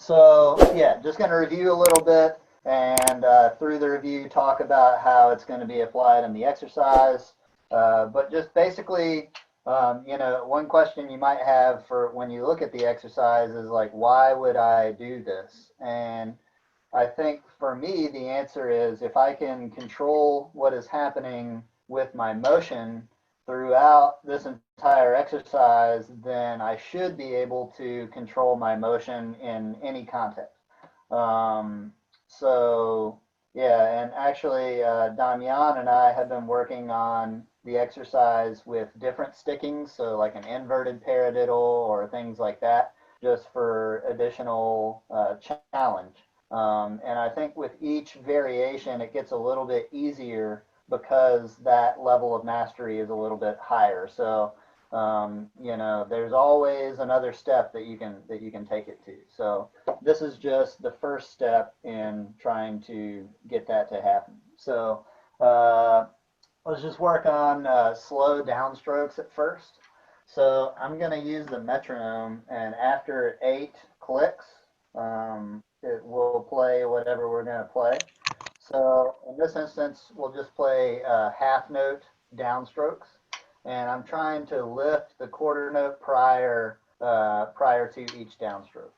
So yeah, just going to review a little bit, and through the review talk about how it's going to be applied in the exercise. But just basically, one question you might have for when you look at the exercise is like, why would I do this? And I think for me, the answer is if I can control what is happening with my motion throughout this entire exercise, then I should be able to control my motion in any context. So yeah, and actually Damian and I have been working on the exercise with different stickings, so like an inverted paradiddle or things like that, just for additional challenge. And I think with each variation, it gets a little bit easier because that level of mastery is a little bit higher. So, there's always another step that you can take it to. So this is just the first step in trying to get that to happen. So let's just work on slow downstrokes at first. So I'm going to use the metronome, and after 8 clicks, it will play whatever we're going to play. So in this instance, we'll just play half note downstrokes, and I'm trying to lift the quarter note prior to each downstroke.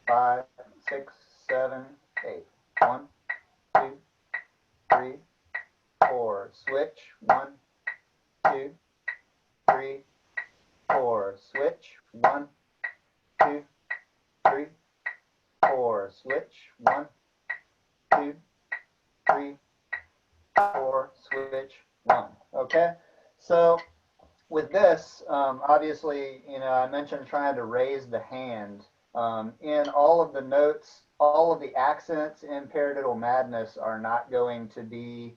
Five, six, 7, 8. 1, 2, 3, 4. Switch. 1, 2, 3, 4. Switch. 1, 2, 3, 4. Switch. 1, 2, 3, 4. Switch. 1. Okay. So with this, obviously, I mentioned trying to raise the hand. In all of the notes, all of the accents in Paradiddle Madness are not going to be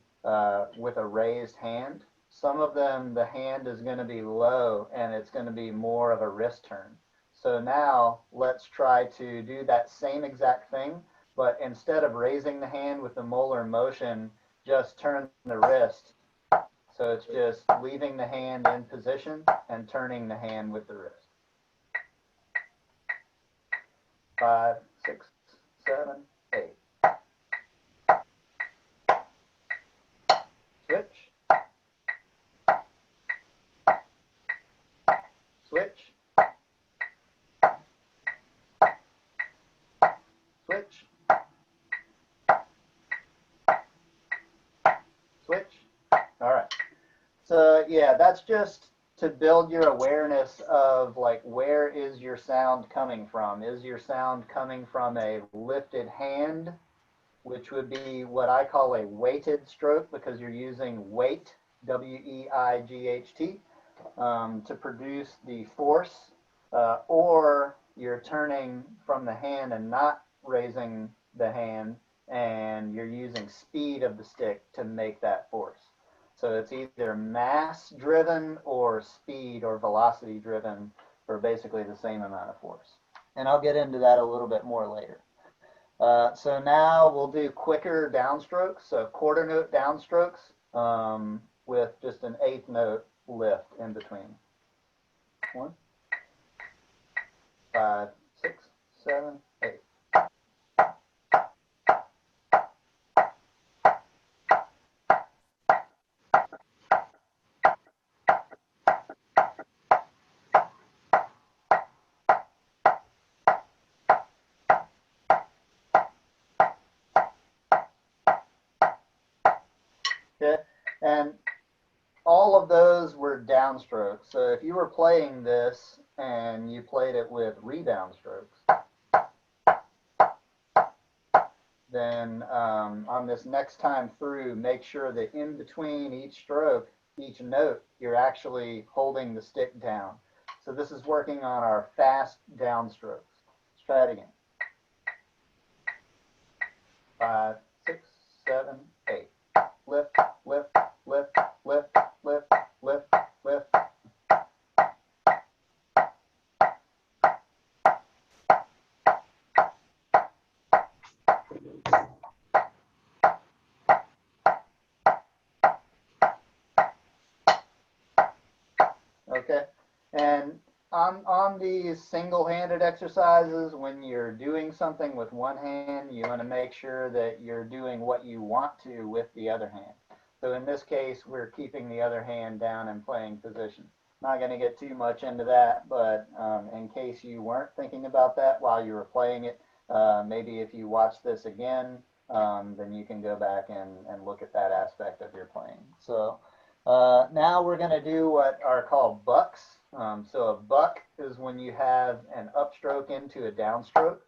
with a raised hand. Some of them, the hand is going to be low, and it's going to be more of a wrist turn. So now let's try to do that same exact thing, but instead of raising the hand with the molar motion, just turn the wrist. So it's just leaving the hand in position and turning the hand with the wrist. 5, 6, 7, 8. Switch. Switch. Switch. Switch. All right. So yeah, that's just to build your awareness of like, where is your sound coming from? Is your sound coming from a lifted hand, which would be what I call a weighted stroke, because you're using weight, W-E-I-G-H-T, to produce the force, or you're turning from the hand and not raising the hand, and you're using speed of the stick to make that force. So it's either mass driven or speed or velocity driven for basically the same amount of force. And I'll get into that a little bit more later. So now we'll do quicker downstrokes, so quarter note downstrokes with just an 8th note lift in between. 1, 5, 6, 7, 8. Okay, and all of those were downstrokes. So if you were playing this and you played it with rebound strokes, then on this next time through, make sure that in between each stroke, each note, you're actually holding the stick down. So this is working on our fast downstrokes. Let's try it again. 5, 6, 7, 8. Lift, lift, lift, lift, lift, lift, lift. Okay, And on these single-handed exercises, when you're doing something with one hand, you want to make sure that you're doing what you want to with the other hand. So in this case, we're keeping the other hand down and playing position. Not going to get too much into that, but in case you weren't thinking about that while you were playing it, maybe if you watch this again, then you can go back and look at that aspect of your playing. So now we're going to do what are called bucks. So a buck is when you have an upstroke into a downstroke,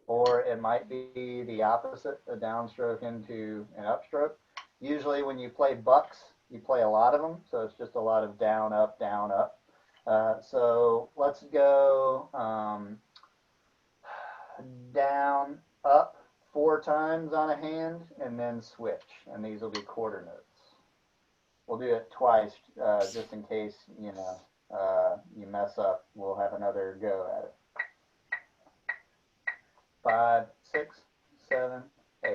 or it might be the opposite, a downstroke into an upstroke. Usually when you play bucks, you play a lot of them, so it's just a lot of down, up, down, up. So let's go down, up 4 times on a hand, and then switch, and these will be quarter notes. We'll do it twice, just in case, you mess up. We'll have another go at it. 5, 6, 7, 8.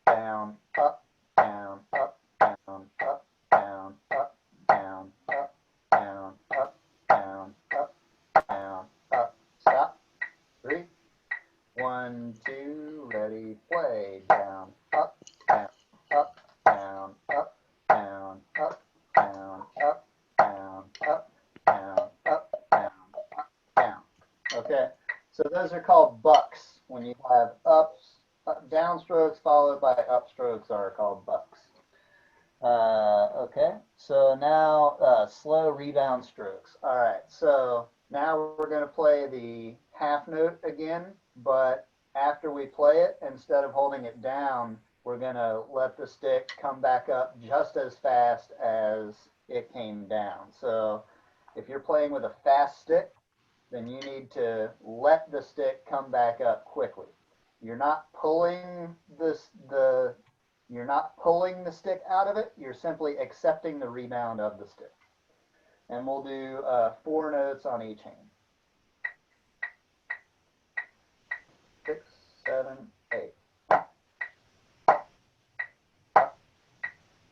Down, up, down, up, down, up, down, up, down, up, down, up, down, up, down, up. Stop. 3, 1, 2, ready, play. Down, up, down, up, down, up, down, up, down, up, down, up, down, up, down, up, down. Okay, so those are called bucks. When you have downstrokes followed by upstrokes are called bucks. Okay, so now slow rebound strokes. All right, so now we're going to play the half note again, but after we play it, instead of holding it down, we're going to let the stick come back up just as fast as it came down. So if you're playing with a fast stick, then you need to let the stick come back up quickly. You're not pulling the stick out of it. You're simply accepting the rebound of the stick. And we'll do 4 notes on each hand. 6, 7, 8. Up,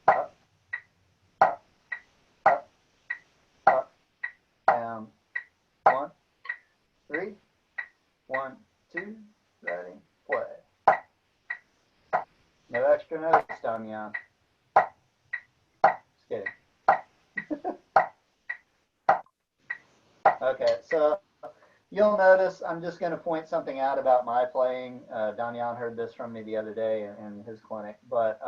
up, up, up, down. 1, 3, 1, 2, ready, play. No extra notes, Damian. Just kidding. Okay, so you'll notice I'm just going to point something out about my playing. Damian heard this from me the other day in his clinic, but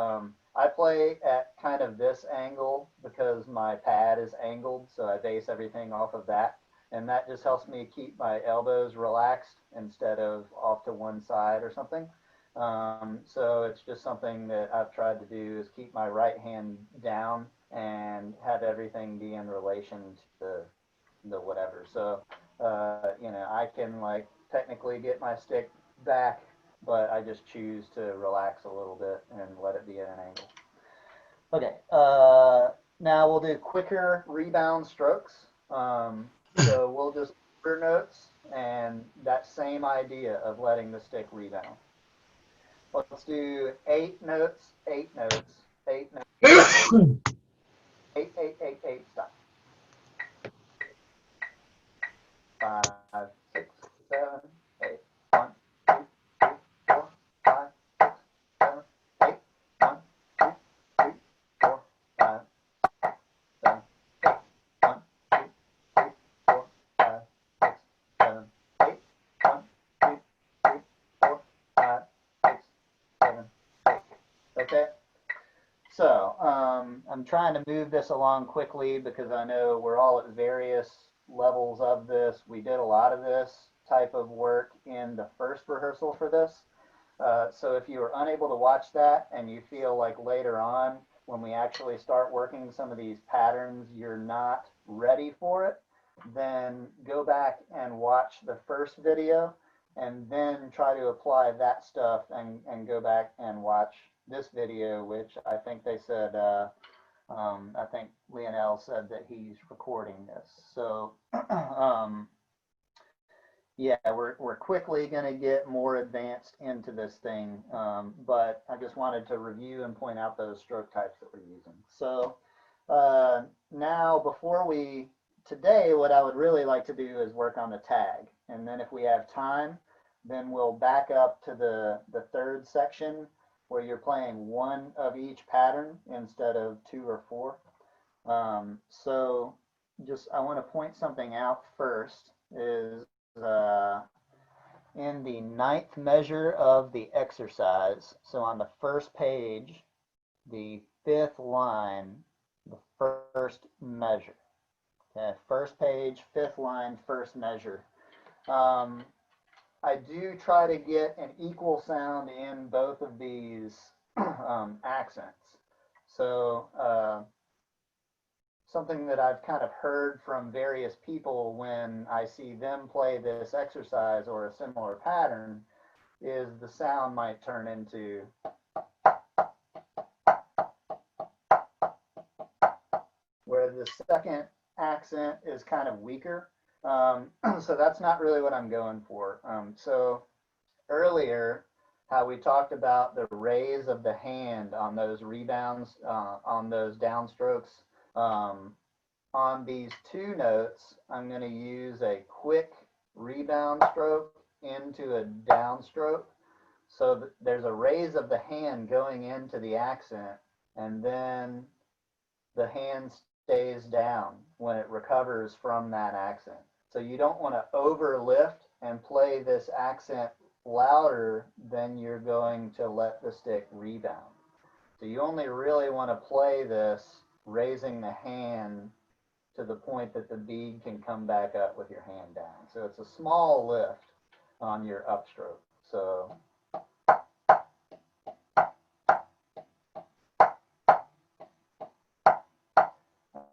I play at kind of this angle because my pad is angled, so I base everything off of that. And that just helps me keep my elbows relaxed instead of off to one side or something. So it's just something that I've tried to do is keep my right hand down and have everything be in relation to the whatever. So, I can like technically get my stick back, but I just choose to relax a little bit and let it be at an angle. Okay, now we'll do quicker rebound strokes. So we'll just quarter notes and that same idea of letting the stick rebound. Let's do 8 notes, 8 notes, 8 notes. 8, 8, 8, 8, stop. 5, 6, 7, 8. 1, 2, 3, 4, 5, 6, 7, 8. 1, 2, 3, 4, 5, 7, 8. 1, 2, 3, 4, 5, 6, 7, 8. 1, 2, 3, 4, 5, 6, 7, 8. Okay. So I'm trying to move this along quickly because I know we're all at various levels of this. We did a lot of this type of work in the first rehearsal for this. So if you were unable to watch that and you feel like later on when we actually start working some of these patterns you're not ready for it, then go back and watch the first video and then try to apply that stuff and go back and watch this video, which I think they said I think Lionel said that he's recording this. So yeah, we're quickly going to get more advanced into this thing, but I just wanted to review and point out those stroke types that we're using. So now before we today, what I would really like to do is work on the tag. And then if we have time, then we'll back up to the third section where you're playing one of each pattern instead of 2 or 4. So just I want to point something out first is in the 9th measure of the exercise. So on the first page, the 5th line, the first measure. Okay, first page, 5th line, first measure. I do try to get an equal sound in both of these accents. So something that I've kind of heard from various people when I see them play this exercise or a similar pattern is the sound might turn into where the second accent is kind of weaker. So that's not really what I'm going for. So earlier, how we talked about the raise of the hand on those rebounds, on those downstrokes. On these 2 notes, I'm going to use a quick rebound stroke into a downstroke. So there's a raise of the hand going into the accent, and then the hand stays down when it recovers from that accent. So you don't want to overlift and play this accent louder than you're going to let the stick rebound. So you only really want to play this raising the hand to the point that the bead can come back up with your hand down. So it's a small lift on your upstroke. So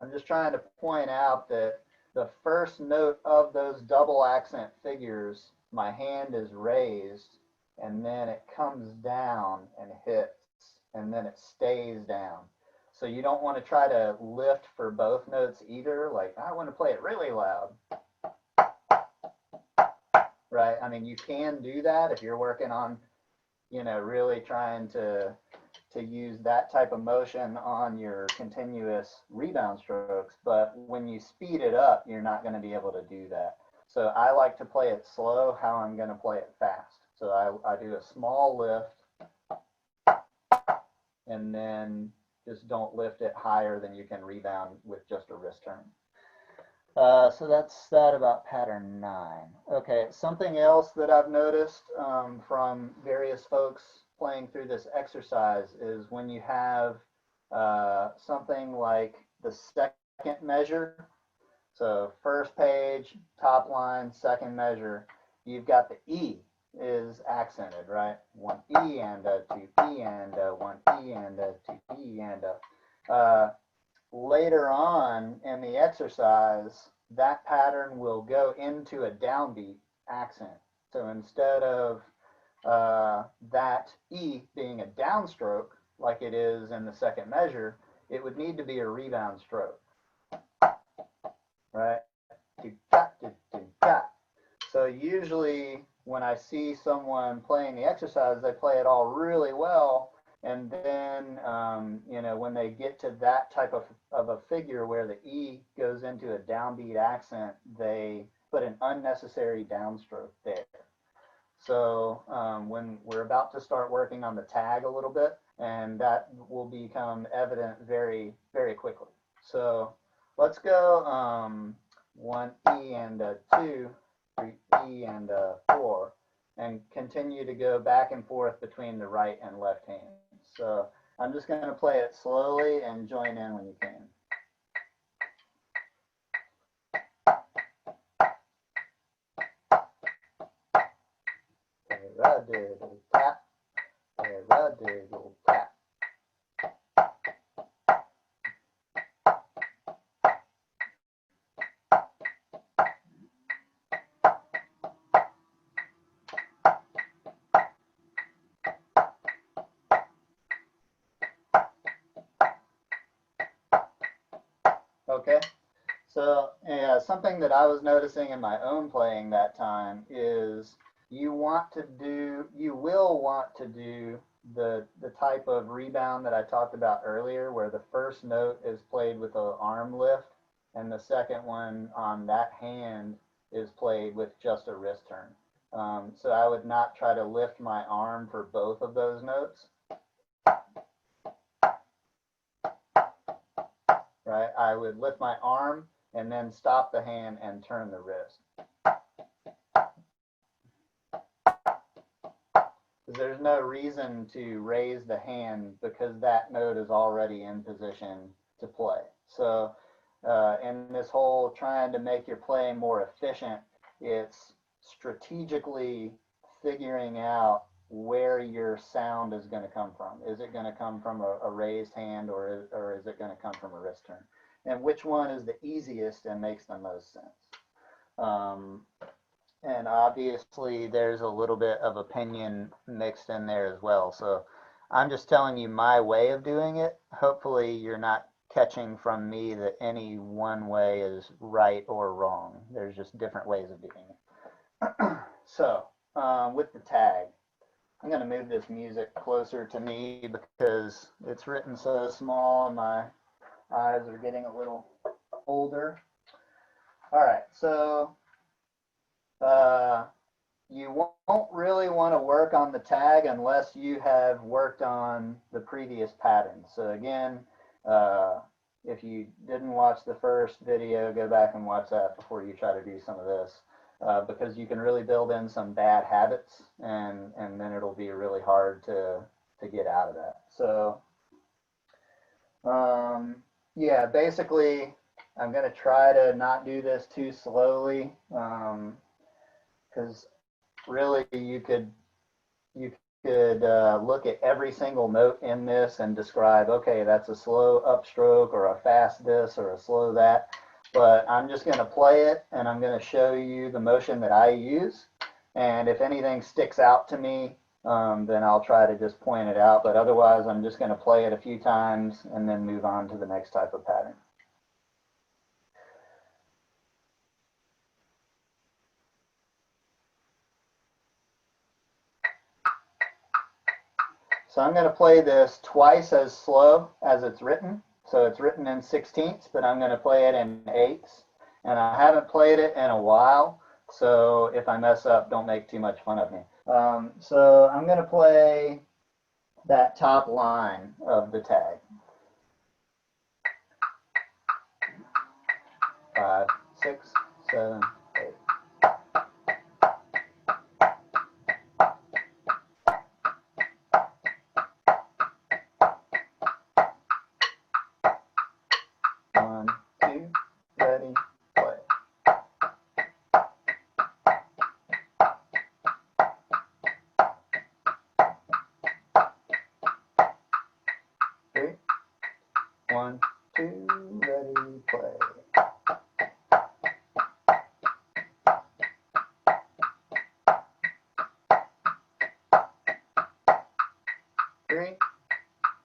I'm just trying to point out that the first note of those double accent figures, my hand is raised, and then it comes down and hits, and then it stays down. So you don't want to try to lift for both notes either. Like, I want to play it really loud. Right? I mean, you can do that if you're working on, you know, really trying to use that type of motion on your continuous rebound strokes. But when you speed it up, you're not going to be able to do that. So I like to play it slow how I'm going to play it fast. So I do a small lift and then just don't lift it higher than you can rebound with just a wrist turn. So that's that about pattern 9. Okay, something else that I've noticed from various folks playing through this exercise is when you have something like the second measure. So first page, top line, second measure, you've got the E is accented, right? 1 E and a 2 E and a 1 E and a 2 E and a. Later on in the exercise, that pattern will go into a downbeat accent. So instead of that E being a downstroke, like it is in the second measure, it would need to be a rebound stroke, right? So usually when I see someone playing the exercise, they play it all really well. And then, you know, when they get to that type of a figure where the E goes into a downbeat accent, they put an unnecessary downstroke there. So when we're about to start working on the tag a little bit, and that will become evident very, very quickly. So let's go 1 E and a 2, 3 E and a 4, and continue to go back and forth between the right and left hand. So I'm just going to play it slowly and join in when you can. Paradiddle tap, paradiddle tap. Okay, so something that I was noticing in my own playing that time is you will want to do the type of rebound that I talked about earlier, where the first note is played with an arm lift. and the second one on that hand is played with just a wrist turn. So I would not try to lift my arm for both of those notes. Right? I would lift my arm and then stop the hand and turn the wrist. There's no reason to raise the hand because that note is already in position to play. So in this whole trying to make your playing more efficient, it's strategically figuring out where your sound is going to come from. Is it going to come from a raised hand, or is it going to come from a wrist turn? And which one is the easiest and makes the most sense? And obviously there's a little bit of opinion mixed in there as well. So I'm just telling you my way of doing it. Hopefully you're not catching from me that any one way is right or wrong. There's just different ways of doing it. So with the tag, I'm going to move this music closer to me because it's written so small and my eyes are getting a little older. All right, so you won't really want to work on the tag unless you have worked on the previous pattern. So again, if you didn't watch the first video, go back and watch that before you try to do some of this, because you can really build in some bad habits, and then it'll be really hard to get out of that. So yeah, basically I'm going to try to not do this too slowly, because really you could look at every single note in this and describe, okay, that's a slow upstroke or a fast this or a slow that. But I'm just going to play it and I'm going to show you the motion that I use. And if anything sticks out to me, then I'll try to just point it out. But otherwise, I'm just going to play it a few times and then move on to the next type of pattern. So I'm going to play this twice as slow as it's written. So it's written in 16ths, but I'm going to play it in 8ths. And I haven't played it in a while, so if I mess up, don't make too much fun of me. So I'm going to play that top line of the tag. 5, 6, 7, 8. One, two, ready, play. Three,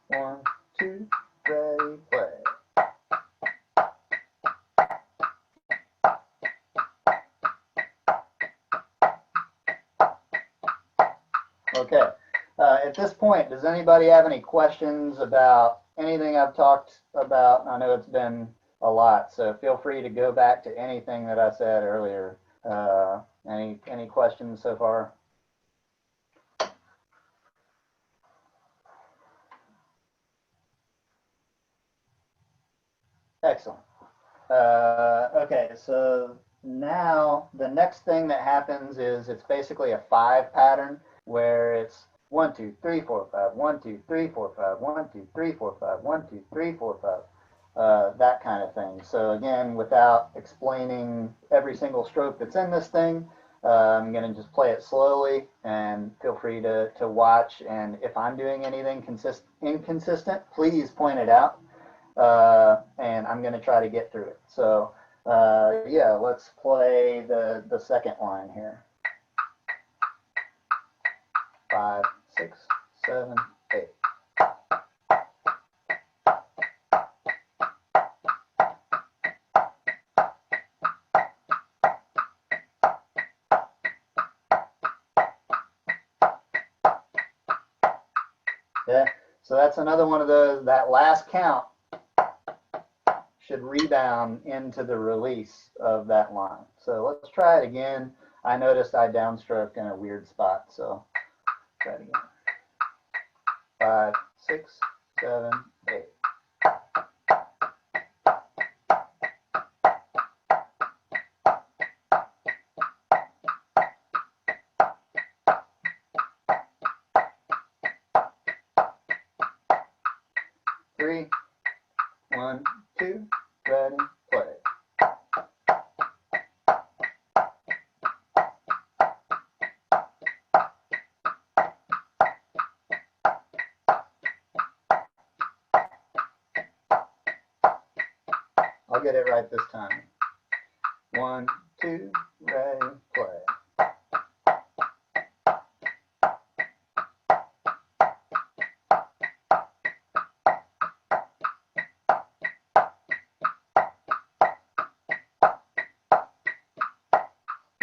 one, two, ready, play. Okay. At this point, does anybody have any questions about anything I've talked about? I know it's been a lot, so feel free to go back to anything that I said earlier. Any questions so far? Excellent. Okay, so now the next thing that happens is it's basically a 5 pattern where it's 1, 2, 3, 4, 5, 1, 2, 3, 4, 5, 1, 2, 3, 4, 5, 1, 2, 3, 4, 5, that kind of thing. So again, without explaining every single stroke that's in this thing, I'm going to just play it slowly, and feel free to watch. And if I'm doing anything inconsistent, please point it out. And I'm going to try to get through it. So yeah, let's play the second line here. 5, 6, 7, 8. Yeah, so that's another one of those, that last count should rebound into the release of that line. So let's try it again. I noticed I downstroke in a weird spot, so try it again. 5, 6, 7, 8. Three, 1, 2, ready, play. I'll get it right this time. 1, 2, ready, play.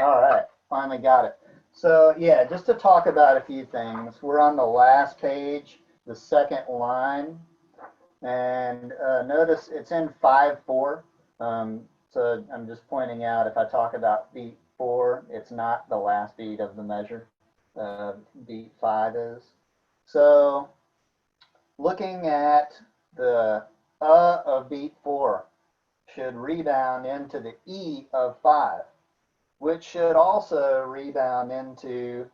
All right, finally got it. So yeah, just to talk about a few things. We're on the last page, the second line, and notice it's in 5/4. So I'm just pointing out, if I talk about beat 4, it's not the last beat of the measure. Beat 5 is. So looking at the of beat 4 should rebound into the E of 5, which should also rebound into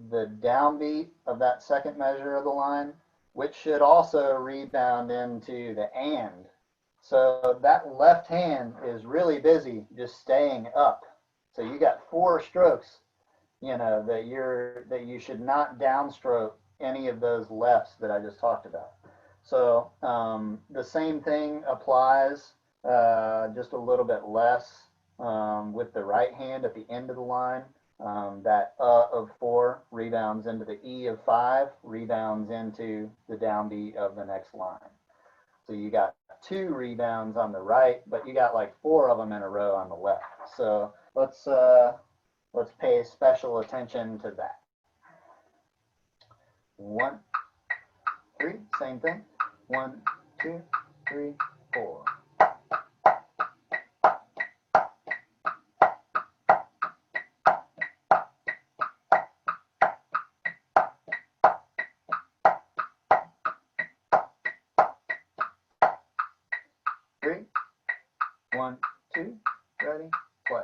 the downbeat of that second measure of the line, which should also rebound into the and. So that left hand is really busy just staying up. So you got 4 strokes, you know, that you should not downstroke any of those lefts that I just talked about. So the same thing applies, just a little bit less with the right hand at the end of the line. That of 4 rebounds into the E of 5, rebounds into the downbeat of the next line. So you got 2 rebounds on the right, but you got like 4 of them in a row on the left. So let's pay special attention to that. 1, 3, same thing. 1, 2, 3, 4. Three, 1, 2, ready, play.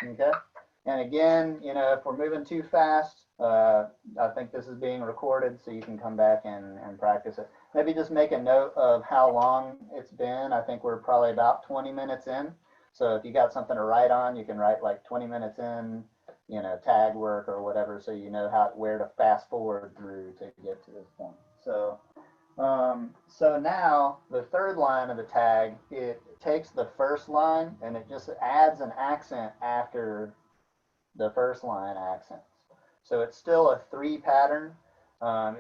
Okay, and again, you know, if we're moving too fast, I think this is being recorded, so you can come back and practice it. Maybe just make a note of how long it's been. I think we're probably about 20 minutes in. So if you got something to write on, you can write like 20 minutes in, you know, tag work or whatever, so you know where to fast forward through to get to this point. So, so now the third line of the tag, it takes the first line and it just adds an accent after the first line accents. So it's still a 3 pattern.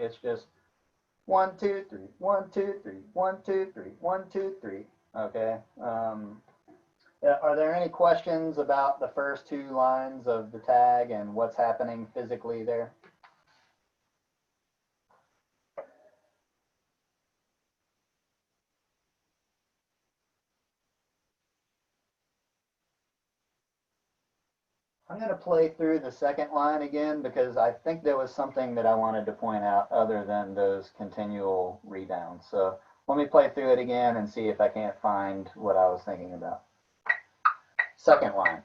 It's just 1, 2, 3, 1, 2, 3, 1, 2, 3, 1, 2, 3. Okay. Are there any questions about the first 2 lines of the tag and what's happening physically there? I'm going to play through the second line again because I think there was something that I wanted to point out other than those continual rebounds. So let me play through it again and see if I can't find what I was thinking about. Second line.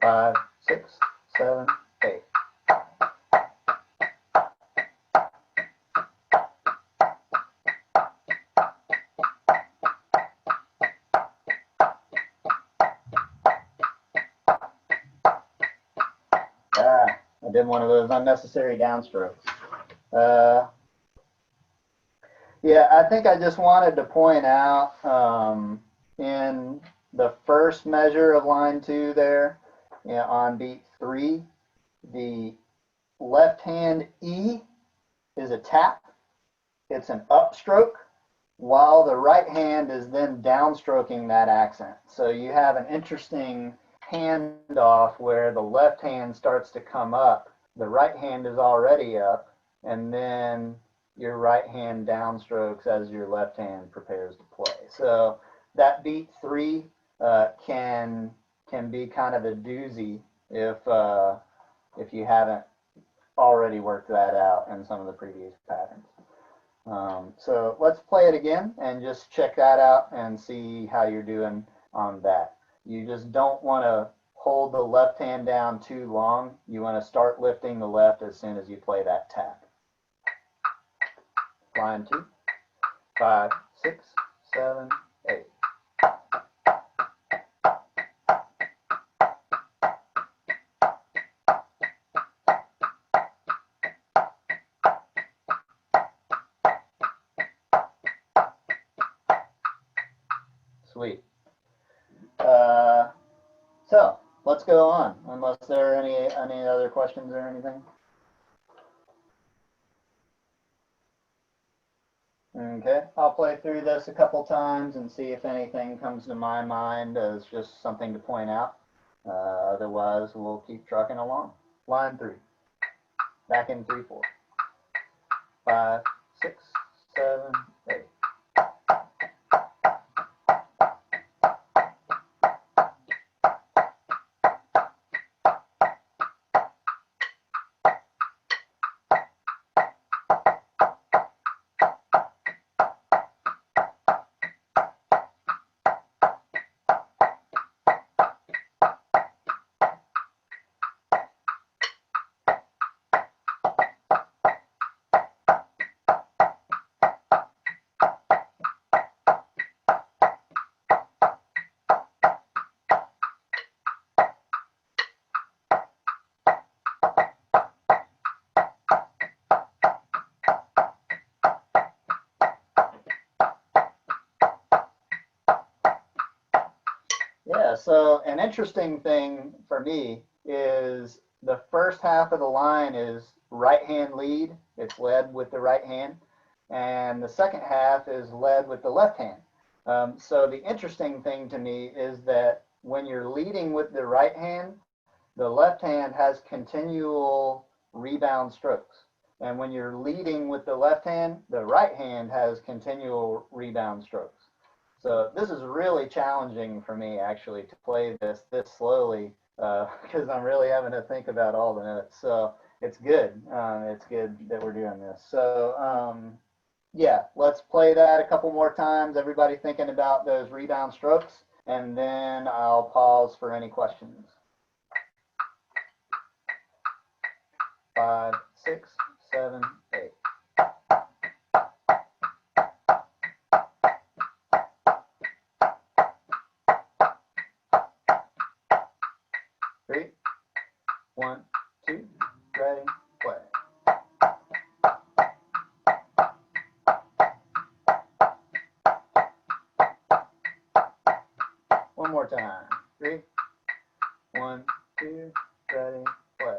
5, 6, 7, 8. I did one of those unnecessary downstrokes. Yeah, I think I just wanted to point out in the first measure of line 2 there, you know, on beat 3, the left hand E is a tap. It's an upstroke. while the right hand is then downstroking that accent. So you have an interesting handoff where the left hand starts to come up, the right hand is already up, and then your right hand downstrokes as your left hand prepares to play. So that beat 3 can be kind of a doozy if you haven't already worked that out in some of the previous patterns. So let's play it again and just check that out and see how you're doing on that. You just don't want to hold the left hand down too long. You want to start lifting the left as soon as you play that tap. Line 2, 5, 6, 7, 8. Sweet. So let's go on, unless there are any other questions or anything. Okay, I'll play through this a couple times and see if anything comes to my mind as just something to point out. Otherwise, we'll keep trucking along. Line 3. Back in 3, 4. 5, 6, 7, 8. Yeah, so an interesting thing for me is the first half of the line is right hand lead. It's led with the right hand. And the second half is led with the left hand. So the interesting thing to me is that when you're leading with the right hand, the left hand has continual rebound strokes. And when you're leading with the left hand, the right hand has continual rebound strokes. So this is really challenging for me, actually, to play this slowly because I'm really having to think about all the notes. So it's good. It's good that we're doing this. So yeah, let's play that a couple more times. Everybody thinking about those rebound strokes, and then I'll pause for any questions. 5, 6, 7, 8. Three, 1, 2, ready, play. One more time. 3, 1, 2, ready, play.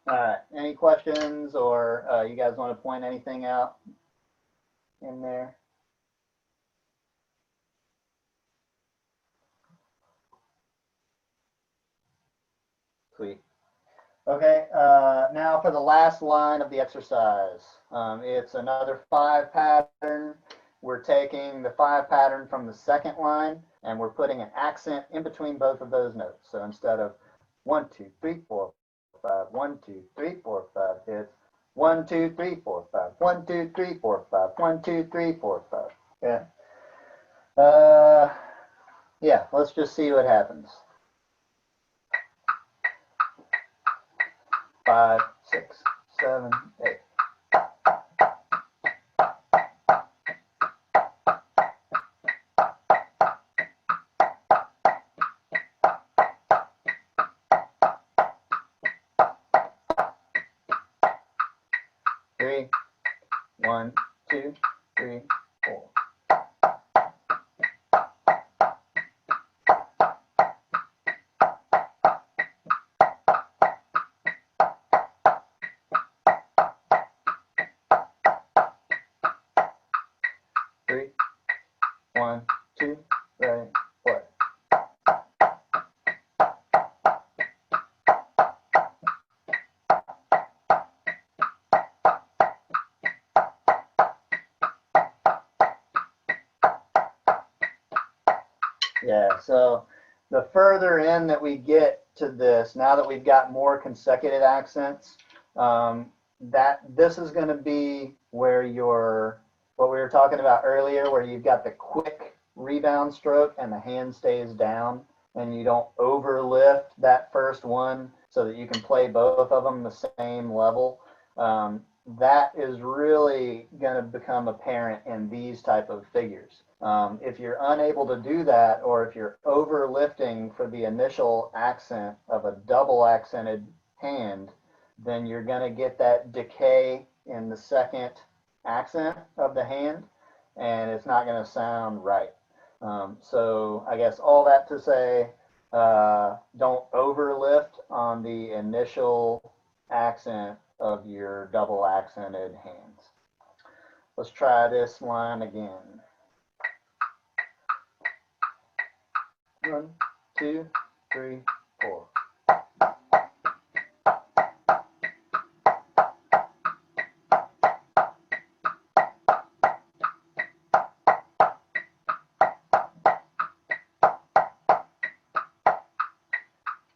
All right. Any questions, or you guys want to point anything out in there? Sweet. Okay, now for the last line of the exercise. It's another 5 pattern. We're taking the 5 pattern from the second line, and we're putting an accent in between both of those notes. So instead of 1, 2, 3, 4, 5, 1, 2, 3, 4, 5, it's 1, 2, 3, 4, 5, 1, 2, 3, 4, 5, 1, 2, 3, 4, 5. Yeah. Yeah, let's just see what happens. 5, 6, 7, 8. Three, 1, 2, 3, 4. Yeah, so the further in that we get to this, now that we've got more consecutive accents, that this is going to be where your, what we were talking about earlier, where you've got the quick rebound stroke and the hand stays down and you don't overlift that first one so that you can play both of them the same level. That is really going to become apparent in these type of figures. If you're unable to do that, or if you're overlifting for the initial accent of a double accented hand, then you're going to get that decay in the second accent of the hand, and it's not going to sound right. So I guess all that to say, don't overlift on the initial accent of your double accented hands. Let's try this line again. 1, 2, 3, 4.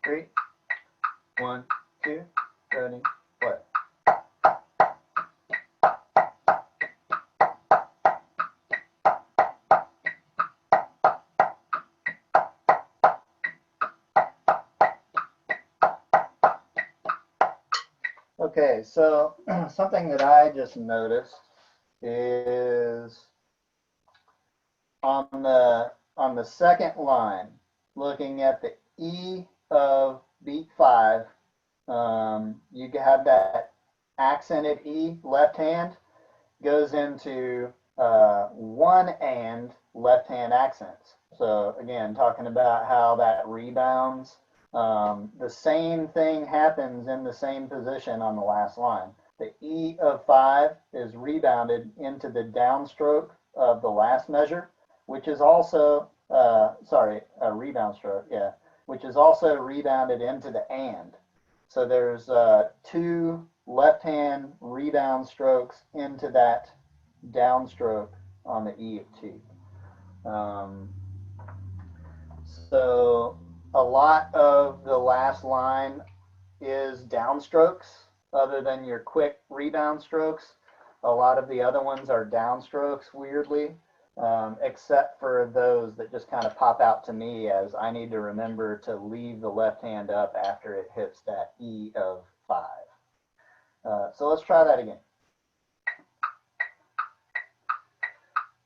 Three, 1, 2, ready, play. Okay, so something that I just noticed is on the second line, looking at the E of beat 5, you have that accented E, left hand, goes into one and left hand accents. So again, talking about how that rebounds. The same thing happens in the same position on the last line. The E of 5 is rebounded into the downstroke of the last measure, which is also, a rebound stroke, yeah, which is also rebounded into the and. So there's 2 left-hand rebound strokes into that downstroke on the E of 2. So a lot of the last line is downstrokes, other than your quick rebound strokes. A lot of the other ones are downstrokes, weirdly, except for those that just kind of pop out to me as I need to remember to leave the left hand up after it hits that E of 5. So let's try that again.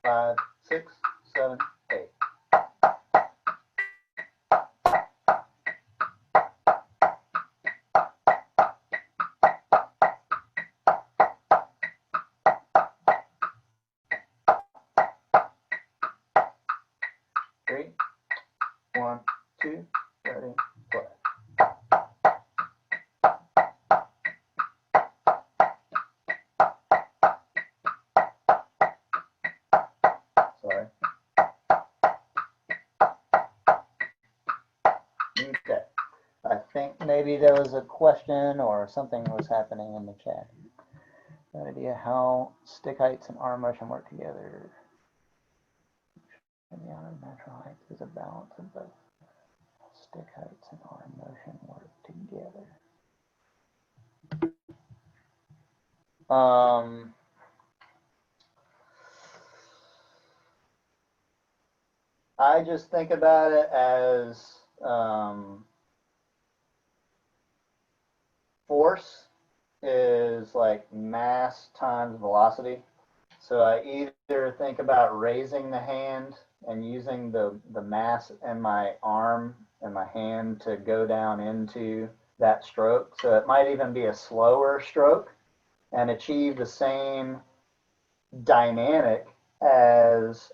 5, 6, 7, 8. Three, 1, 2, ready, play. Sorry. Okay. I think maybe there was a question or something was happening in the chat. No idea how stick heights and arm motion work together. And the arm natural height is a balance of both. Stick heights and arm motion work together. I just think about it as force is like mass times velocity. So I either think about raising the hand and using the mass in my arm and my hand to go down into that stroke. So it might even be a slower stroke and achieve the same dynamic as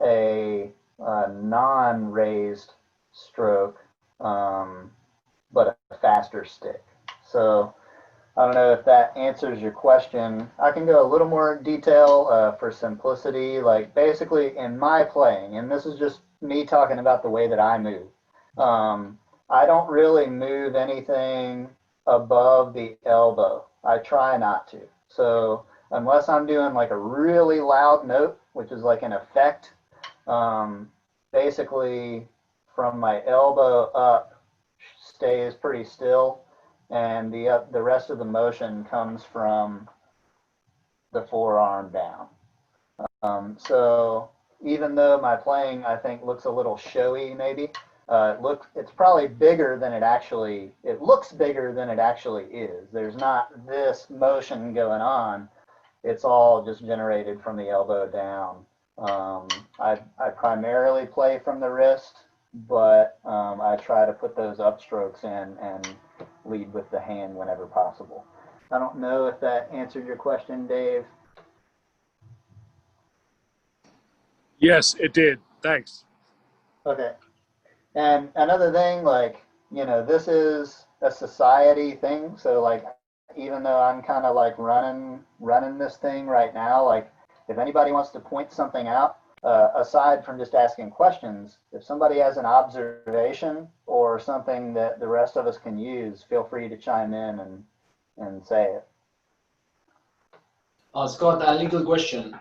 a non-raised stroke, but a faster stick. So I don't know if that answers your question. I can go a little more detail for simplicity, like basically in my playing, and this is just me talking about the way that I move. I don't really move anything above the elbow. I try not to. So unless I'm doing like a really loud note, which is like an effect, basically from my elbow up stays pretty still, and the rest of the motion comes from the forearm down. So even though my playing, I think, looks a little showy, maybe it's probably bigger than it looks bigger than it actually is. There's not this motion going on. It's all just generated from the elbow down. I primarily play from the wrist, but I try to put those upstrokes in and lead with the hand whenever possible. I don't know if that answered your question, Dave. Yes, it did. Thanks. Okay. And another thing, like, this is a society thing. So, like, even though I'm kind of like running this thing right now, like, if anybody wants to point something out, aside from just asking questions, if somebody has an observation or something that the rest of us can use, feel free to chime in and say it. Scott, a little question.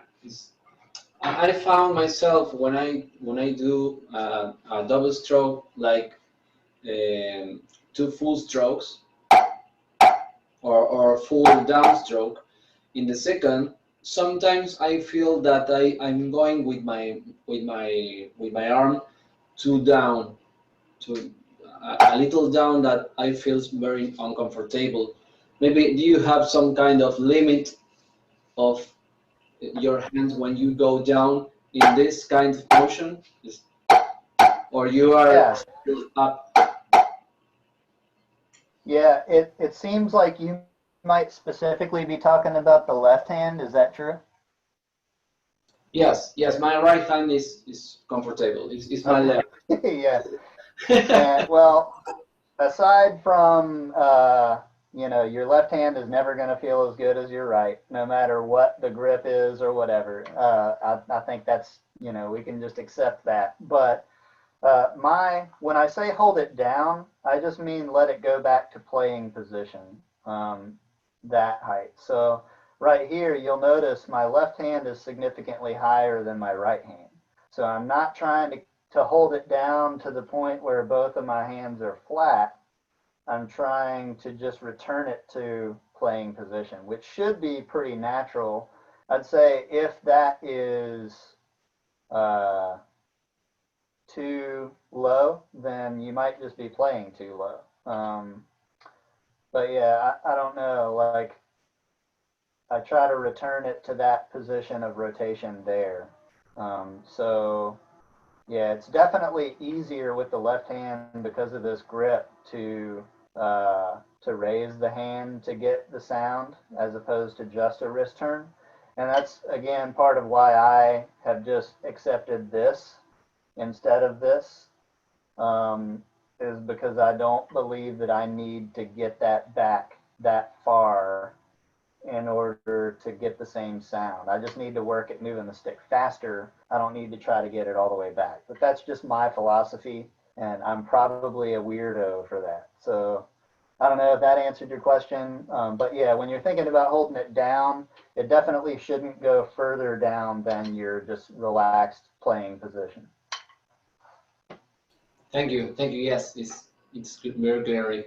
I found myself when I do a double stroke, like two full strokes or full downstroke, in the second, sometimes I feel that I'm going with my arm too down, to a little down, that I feel very uncomfortable. Maybe do you have some kind of limit of your hands when you go down in this kind of motion, or you are Yeah. still up? Yeah, it seems like you might specifically be talking about the left hand. Is that true? Yes, my right hand is comfortable. It's my left. Yeah. Well, aside from your left hand is never going to feel as good as your right, no matter what the grip is or whatever. I think that's, we can just accept that. But when I say hold it down, I just mean let it go back to playing position, that height. So right here, you'll notice my left hand is significantly higher than my right hand. So I'm not trying to hold it down to the point where both of my hands are flat. I'm trying to just return it to playing position, which should be pretty natural. I'd say if that is too low, then you might just be playing too low. But yeah, I don't know. Like, I try to return it to that position of rotation there. So yeah, it's definitely easier with the left hand because of this grip to raise the hand to get the sound as opposed to just a wrist turn. And that's, again, part of why I have just accepted this instead of this, is because I don't believe that I need to get that back that far in order to get the same sound. I just need to work at moving the stick faster. I don't need to try to get it all the way back. But that's just my philosophy, and I'm probably a weirdo for that. So I don't know if that answered your question. But yeah, when you're thinking about holding it down, it definitely shouldn't go further down than your just relaxed playing position. Thank you. Yes, it's very clear.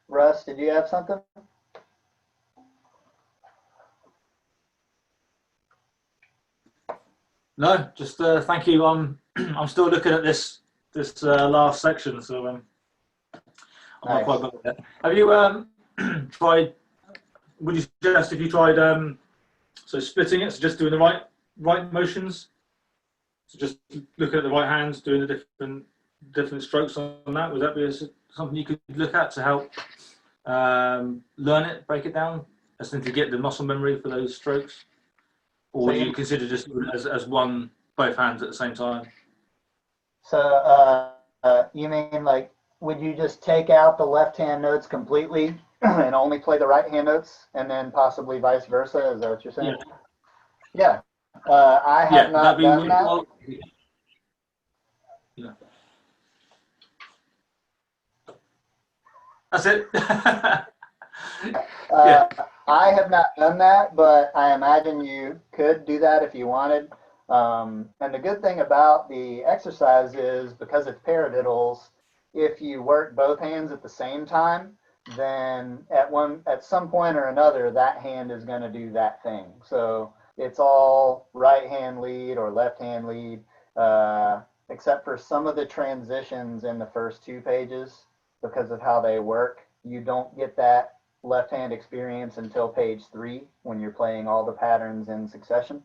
Russ, did you have something? No, just thank you. I'm still looking at this last section, so I'm Nice. not quite got it. Have you tried? Would you suggest if you tried so splitting it, so just doing the right motions, so just looking at the right hands, doing the different strokes on that? Would that be something you could look at to help learn it, break it down, as to get the muscle memory for those strokes? Or would you consider just as one, both hands at the same time? So you mean, like, would you just take out the left hand notes completely and only play the right hand notes, and then possibly vice versa? Is that what you're saying? Yeah. I have not done that. Well, yeah. That's it. I have not done that, but I imagine you could do that if you wanted. And the good thing about the exercise is because it's paradiddles, if you work both hands at the same time, then at some point or another, that hand is going to do that thing. So it's all right hand lead or left hand lead, except for some of the transitions in the first 2 pages because of how they work. You don't get that left hand experience until page 3 when you're playing all the patterns in succession.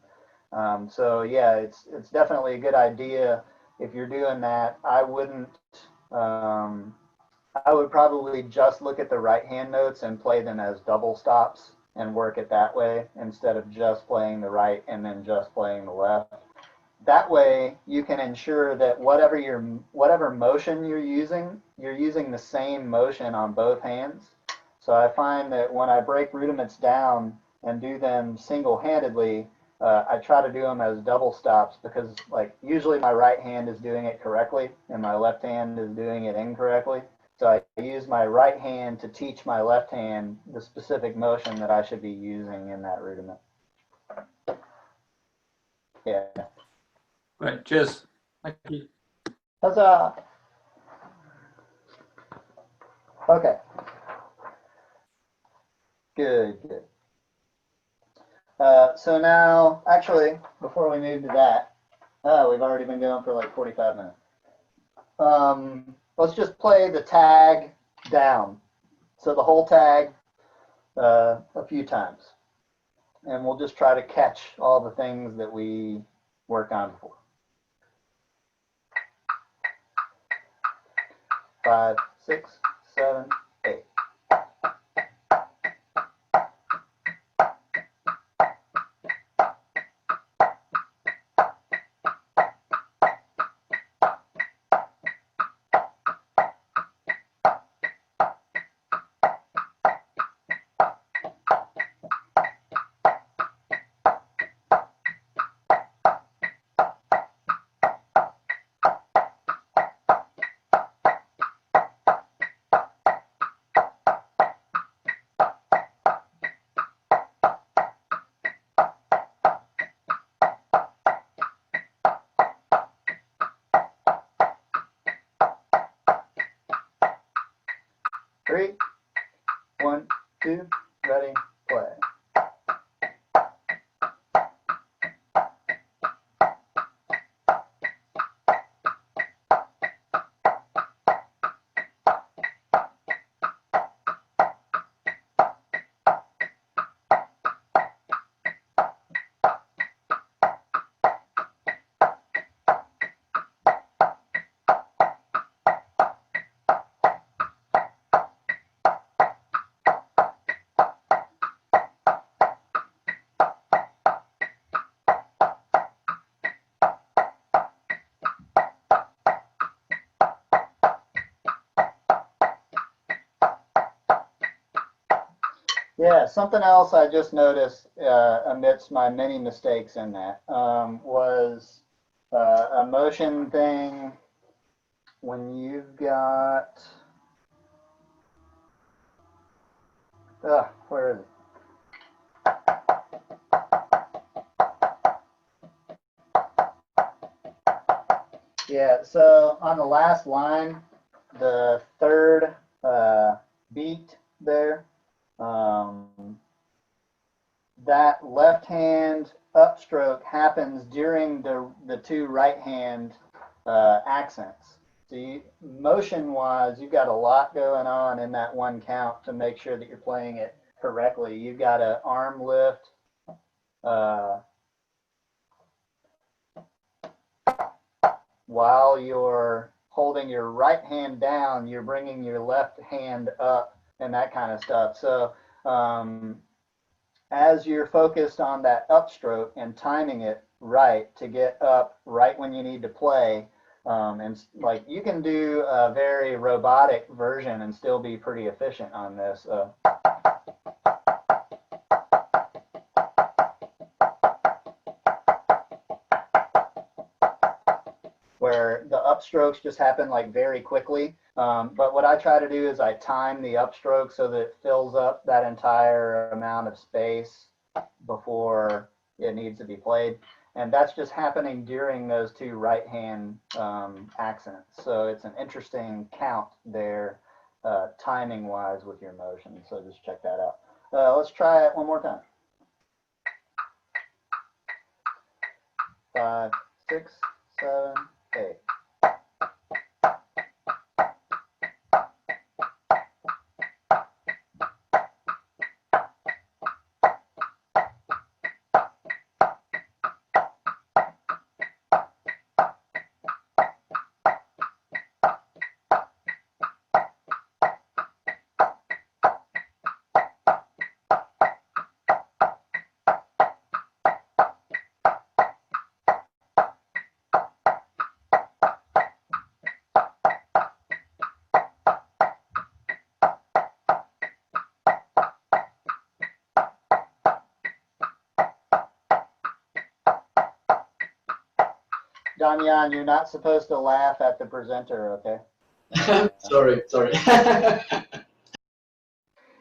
So yeah, it's definitely a good idea if you're doing that. I wouldn't. I would probably just look at the right hand notes and play them as double stops and work it that way instead of just playing the right and then just playing the left. That way you can ensure that whatever motion you're using the same motion on both hands. So I find that when I break rudiments down and do them single-handedly, I try to do them as double stops because like usually my right hand is doing it correctly and my left hand is doing it incorrectly. So I use my right hand to teach my left hand the specific motion that I should be using in that rudiment. Yeah. Great. Cheers. Thank you. Huzzah! Okay. Good, good. So now, actually, before we move to that, we've already been going for like 45 minutes. Let's just play the tag down. So the whole tag a few times. And we'll just try to catch all the things that we work on before. 5, 6, 7, 8. Three, 1, 2, ready, play. Yeah, something else I just noticed amidst my many mistakes in that was a motion thing when you've got, where is it? Yeah, so on the last line, the third beat there, that left hand upstroke happens during the 2 right hand accents. So motion wise, you've got a lot going on in that 1 count to make sure that you're playing it correctly. You've got an arm lift, while you're holding your right hand down, you're bringing your left hand up and that kind of stuff. So as you're focused on that upstroke and timing it right to get up right when you need to play, and like you can do a very robotic version and still be pretty efficient on this. Where the upstrokes just happen like very quickly. But what I try to do is I time the upstroke so that it fills up that entire amount of space before it needs to be played. And that's just happening during those two right hand accents. So it's an interesting count there, timing wise with your motion. So just check that out. Let's try it one more time. 5, 6, 7, 8. Damian, you're not supposed to laugh at the presenter, okay? Sorry.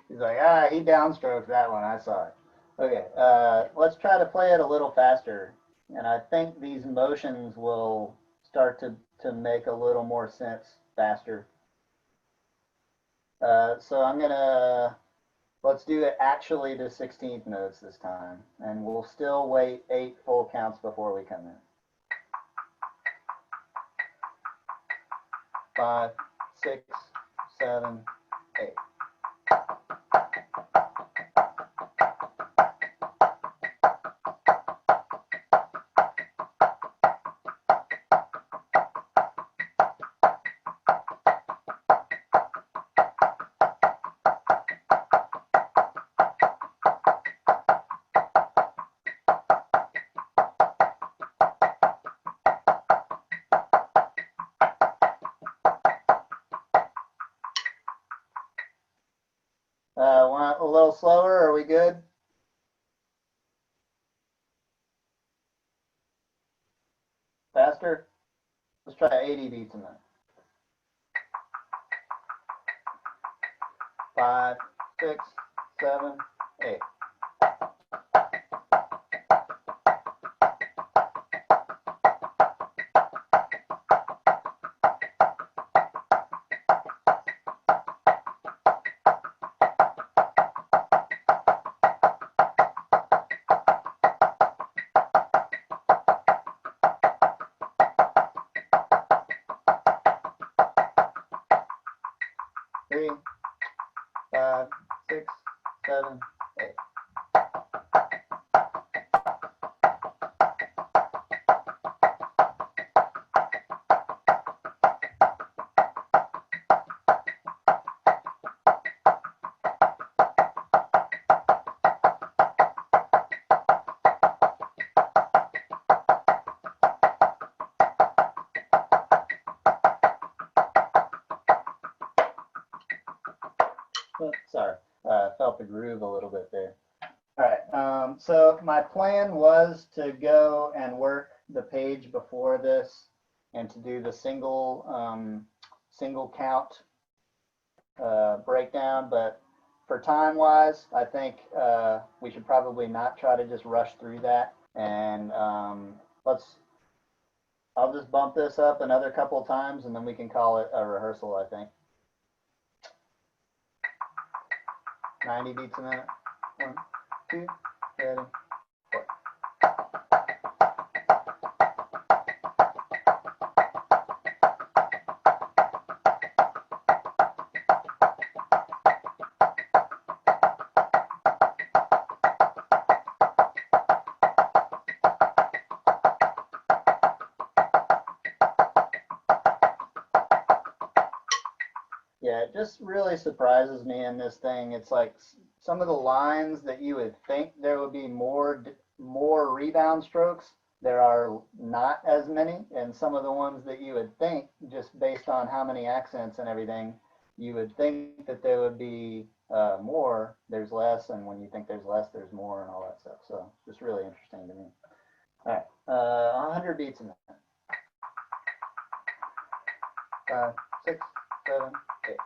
He's like, he downstroked that one. I saw it. Okay, let's try to play it a little faster. And I think these motions will start to make a little more sense faster. So I'm let's do it actually to 16th notes this time. And we'll still wait 8 full counts before we come in. 5, 6, 7, 8. Want a little slower? Are we good? Faster? Let's try 80 beats a minute. 5, 6, 7, 8. Three, 5, 6, 7, 8. Oh, sorry, felt the groove a little bit there. All right, so my plan was to go and work the page before this and to do the single count breakdown, but for time wise, I think we should probably not try to just rush through that. And I'll just bump this up another couple of times and then we can call it a rehearsal, I think. 90 beats a minute. 1, 2, 3, 4. Yeah, it just really surprises me in this thing. It's like some of the lines that you would think there would be more rebound strokes, there are not as many. And some of the ones that you would think, just based on how many accents and everything, you would think that there would be more, there's less. And when you think there's less, there's more and all that stuff. So just really interesting to me. All right, 100 beats a minute. 5, 6, 7, 8.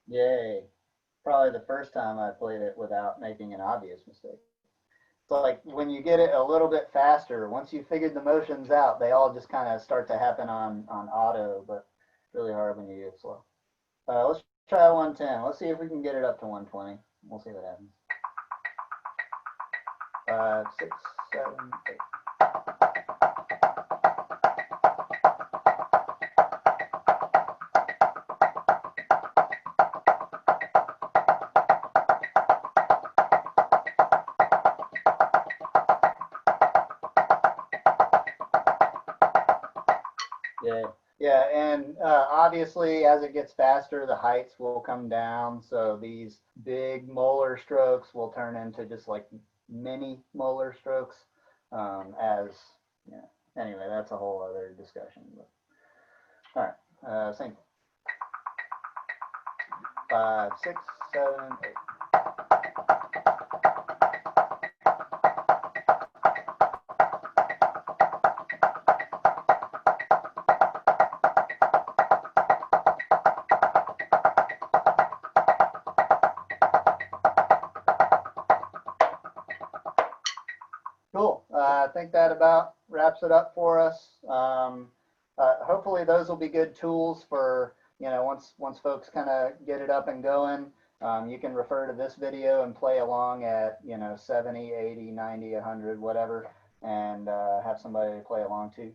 Yay. Probably the first time I played it without making an obvious mistake. It's like when you get it a little bit faster, once you figured the motions out, they all just kind of start to happen on auto, but really hard when you get slow. Let's try 110. Let's see if we can get it up to 120. We'll see what happens. 5, 6, 7, 8. Yeah, and obviously as it gets faster, the heights will come down. So these big molar strokes will turn into just like mini molar strokes. Anyway, that's a whole other discussion. But, all right, same. 5, 6, 7, 8. Cool. I think that about wraps it up for us. Hopefully those will be good tools for, once folks kind of get it up and going. You can refer to this video and play along at, 70, 80, 90, 100, whatever, and have somebody play along too.